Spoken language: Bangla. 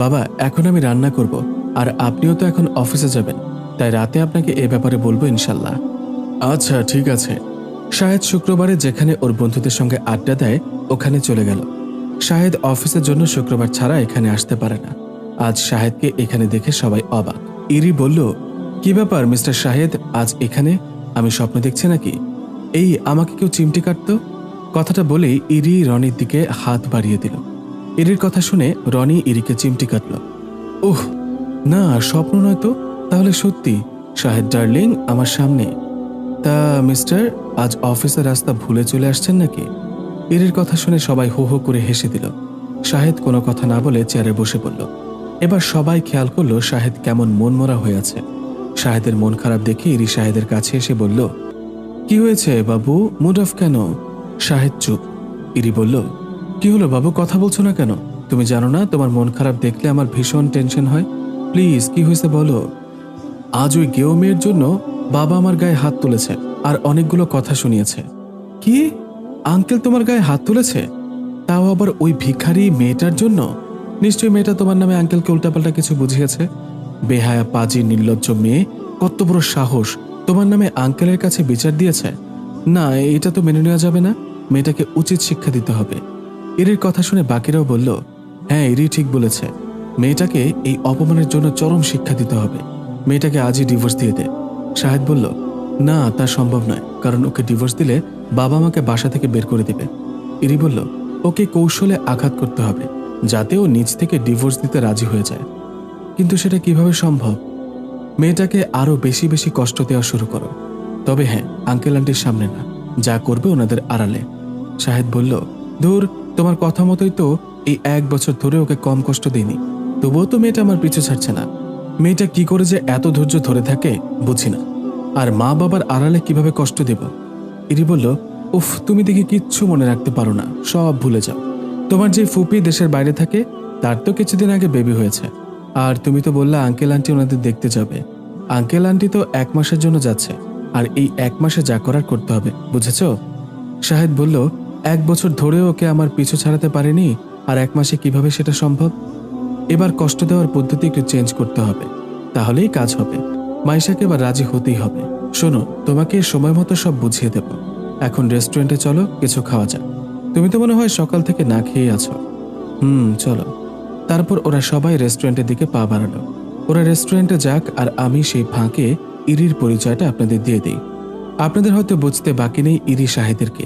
বাবা, এখন আমি রান্না করব, আর আপনিও তো এখন অফিসে যাবেন, তাই রাতে আপনাকে এ ব্যাপারে বলবো ইনশাল্লাহ। আচ্ছা, ঠিক আছে। শাহেদ শুক্রবারে যেখানে ওর বন্ধুদের সঙ্গে আড্ডা দেয় ওখানে চলে গেল। শাহেদ অফিসের জন্য শুক্রবার ছাড়া এখানে আসতে পারে না। আজ শাহেদকে এখানে দেখে সবাই অবাক। ইরি বলল, কি ব্যাপার মিস্টার শাহেদ, আজ এখানে? আমি স্বপ্ন দেখছি নাকি? এই আমাকে কেউ চিমটি কাটতো। কথাটা বলেই ইরি রনির দিকে হাত বাড়িয়ে দিল। ইরির কথা শুনে রনি ইরিকে চিমটি কাটল। উহ, না স্বপ্ন নয় তো, তাহলে সত্যি। শাহেদ ডার্লিং আমার সামনে। তা মিস্টার, আজ অফিসের রাস্তা ভুলে চলে আসছেন নাকি? ইরির কথা শুনে সবাই হো হো করে হেসে দিল। শাহেদ কোনো কথা না বলে চেয়ারে বসে পড়ল। এবার সবাই খেয়াল করলো শাহেদ কেমন মনমরা হয়ে আছে। শাহেদের মন খারাপ দেখে ইরি শাহেদের কাছে এসে বলল, কি হয়েছে বাবু, মুড অফ কেন? শাহেদ চুপ। ইরি বলল, কি হলো বাবু, কথা বলছো না কেন? তুমি জানো না তোমার মন খারাপ দেখলে আমার ভীষণ টেনশন হয়। প্লিজ, কি হয়েছে বলো। আজ ওই গেও মেয়ের জন্য বাবা আমার গায়ে হাত তুলেছে আর অনেকগুলো কথা শুনিয়েছে। কি? আঙ্কেল তোমার গায়ে হাত তুলেছে? তাও আবার ওই ভিখারি মেয়েটার জন্য? নিশ্চয়ই মেয়েটা তোমার নামে আঙ্কেলকে উল্টাপাল্টা কিছু বুঝিয়েছে। বেহায়া পাজি নির্লজ্জ মেয়ে, কত বড় সাহস তোমার নামে আঙ্কেলের কাছে বিচার দিয়েছে। না, এটা তো মেনে নেওয়া যাবে না। মেয়েটাকে উচিত শিক্ষা দিতে হবে। ইরির কথা শুনে বাকিরাও বলল, হ্যাঁ ইরি ঠিক বলেছে, মেয়েটাকে এই অপমানের জন্য চরম শিক্ষা দিতে হবে। মেয়েটাকে আজই ডিভোর্স দিয়ে দে। শাহেদ বলল, না তা সম্ভব নয়, কারণ ওকে ডিভোর্স দিলে বাবা আমাকে বাসা থেকে বের করে দিবে। ইরি বলল, ওকে কৌশলে আঘাত করতে হবে যাতে ও নিজ থেকে ডিভোর্স দিতে রাজি হয়ে যায়। কিন্তু সেটা কিভাবে সম্ভব? মেয়েটাকে আরো বেশি বেশি কষ্ট দেওয়া শুরু করো। তবে হ্যাঁ, আঙ্কেল আন্টির সামনে না, যা করবে ওনাদের আড়ালে। শাহেদ বলল, ধুর, তোমার কথা মতোই তো এই 1 বছর ধরে ওকে কম কষ্ট দিইনি, তবুও তো মেয়েটা আমার পিছু ছাড়ছে না। মেয়েটা কি করে যে এত ধৈর্য ধরে থাকে বুঝি না। আর মা বাবার আড়ালে কিভাবে কষ্ট দেব? ইরি বলল, উফ, তুমি দেখি কিচ্ছু মনে রাখতে পারো না, সব ভুলে যাও। তোমার যে ফুপি দেশের বাইরে থাকে তার তো কিছুদিন আগে বেবি হয়েছে। আর তুমি তো বললা আঙ্কেল আন্টি ওনাদের দেখতে যাবে। আঙ্কেল আন্টি তো 1 মাসের জন্য যাচ্ছে, আর এই 1 মাসে যা করার করতে হবে, বুঝেছ? শাহেদ বলল, 1 বছর ধরেও ওকে আমার পিছু ছাড়াতে পারেনি, আর 1 মাসে কিভাবে সেটা সম্ভব? এবার কষ্ট দেওয়ার পদ্ধতি একটু চেঞ্জ করতে হবে, তাহলেই কাজ হবে। মাইশাকে এবার রাজি হতেই হবে। শোনো, তোমাকে সময় মতো সব বুঝিয়ে দেব। এখন রেস্টুরেন্টে চলো, কিছু খাওয়া যাক। তুমি তো মনে হয় সকাল থেকে না খেয়ে আছো। চলো। তারপর ওরা সবাই রেস্টুরেন্টের দিকে পা বাড়ালো। ওরা রেস্টুরেন্টে যাক, আর আমি সেই ফাঁকে ইরির পরিচয়টা আপনাদের দিয়ে দিই। আপনাদের হয়তো বুঝতে বাকি নেই ইরি শাহেদের কে।